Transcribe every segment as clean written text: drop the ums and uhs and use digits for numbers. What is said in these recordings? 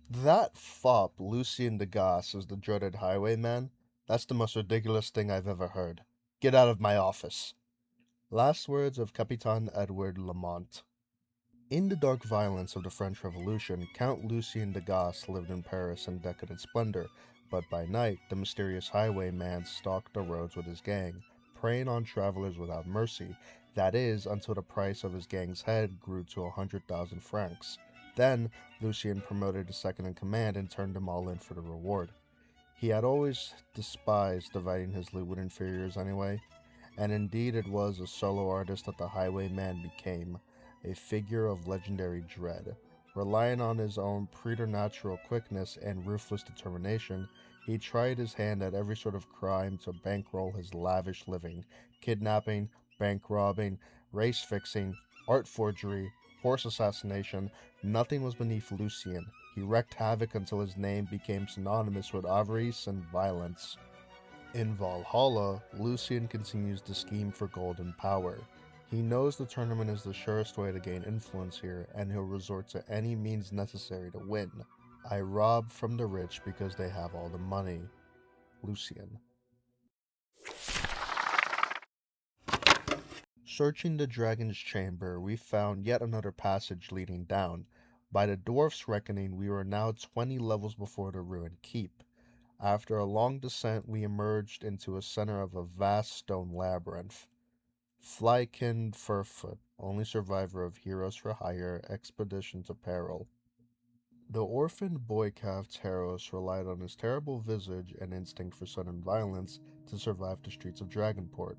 That fop, Lucien Degas, is the dreaded highwayman. That's the most ridiculous thing I've ever heard. Get out of my office. Last words of Capitan Edward Lamont. In the dark violence of the French Revolution, Count Lucien Degas lived in Paris in decadent splendor, but by night, the mysterious highwayman stalked the roads with his gang, preying on travelers without mercy. That is, until the price of his gang's head grew to 100,000 francs. Then, Lucien promoted to second in command and turned them all in for the reward. He had always despised dividing his loot with inferiors anyway, and indeed it was a solo artist that the highwayman became, a figure of legendary dread. Relying on his own preternatural quickness and ruthless determination, he tried his hand at every sort of crime to bankroll his lavish living: kidnapping, bank robbing, race fixing, art forgery, horse assassination. Nothing was beneath Lucien. He wreaked havoc until his name became synonymous with avarice and violence. In Valhalla, Lucien continues to scheme for gold and power. He knows the tournament is the surest way to gain influence here, and he'll resort to any means necessary to win. I rob from the rich because they have all the money. Lucien. Searching the dragon's chamber, we found yet another passage leading down. By the dwarf's reckoning, we were now 20 levels before the ruined keep. After a long descent, we emerged into a center of a vast stone labyrinth. Flykind Furfoot, only survivor of Heroes for Hire expedition to peril. The orphaned boy calf Taros relied on his terrible visage and instinct for sudden violence to survive the streets of Dragonport.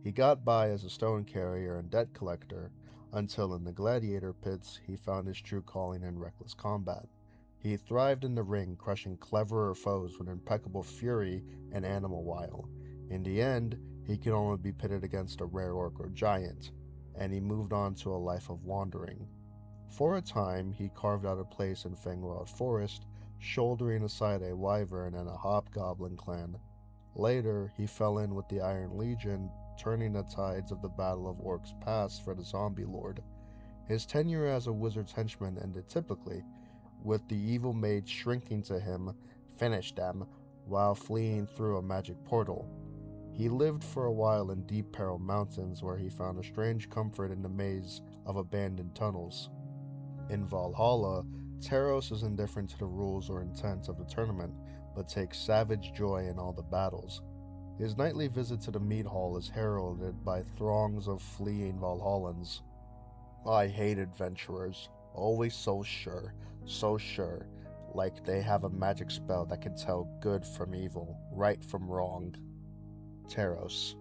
He got by as a stone carrier and debt collector, until in the gladiator pits he found his true calling in reckless combat. He thrived in the ring, crushing cleverer foes with impeccable fury and animal wile. In the end, he could only be pitted against a rare orc or giant, and he moved on to a life of wandering. For a time, he carved out a place in Fangwild Forest, shouldering aside a wyvern and a hobgoblin clan. Later, he fell in with the Iron Legion, turning the tides of the Battle of Orcs Pass for the Zombie Lord. His tenure as a wizard's henchman ended typically, with the evil mage shrinking to him, finish them, while fleeing through a magic portal. He lived for a while in Deep Peril Mountains, where he found a strange comfort in the maze of abandoned tunnels. In Valhalla, Taros is indifferent to the rules or intent of the tournament, but takes savage joy in all the battles. His nightly visit to the mead hall is heralded by throngs of fleeing Valhallans. I hate adventurers, always so sure, like they have a magic spell that can tell good from evil, right from wrong. Taros.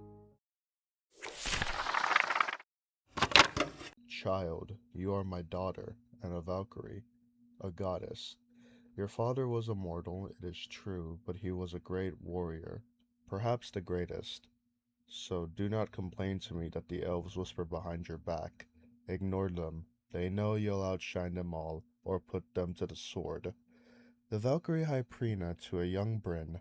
Child, you are my daughter, and a Valkyrie, a goddess. Your father was a mortal, it is true, but he was a great warrior, perhaps the greatest. So do not complain to me that the elves whisper behind your back. Ignore them. They know you'll outshine them all, or put them to the sword. The Valkyrie Hyprina to a young Bryn.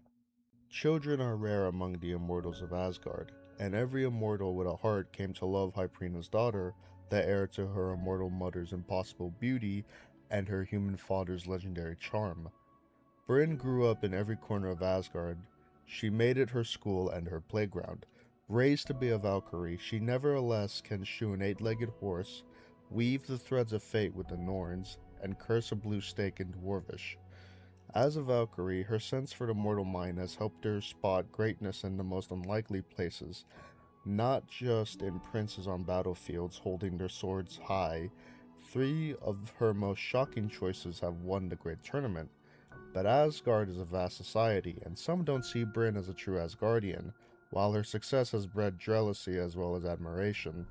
Children are rare among the immortals of Asgard, and every immortal with a heart came to love Hyprina's daughter, the heir to her immortal mother's impossible beauty and her human father's legendary charm. Bryn grew up in every corner of Asgard. She made it her school and her playground. Raised to be a Valkyrie, she nevertheless can shoe an eight-legged horse, weave the threads of fate with the Norns, and curse a blue stake in Dwarvish. As a Valkyrie, her sense for the mortal mind has helped her spot greatness in the most unlikely places, not just in princes on battlefields holding their swords high. Three of her most shocking choices have won the great tournament. But Asgard is a vast society, and some don't see Bryn as a true Asgardian, while her success has bred jealousy as well as admiration.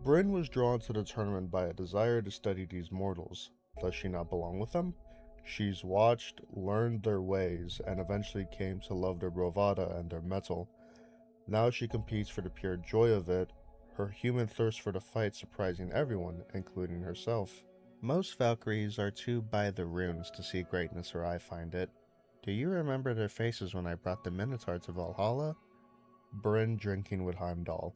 Bryn was drawn to the tournament by a desire to study these mortals. Does she not belong with them? She's watched, learned their ways, and eventually came to love their bravado and their metal. Now she competes for the pure joy of it, her human thirst for the fight surprising everyone, including herself. Most Valkyries are too by the runes to see greatness where I find it. Do you remember their faces when I brought the Minotaur to Valhalla? Bryn drinking with Heimdall.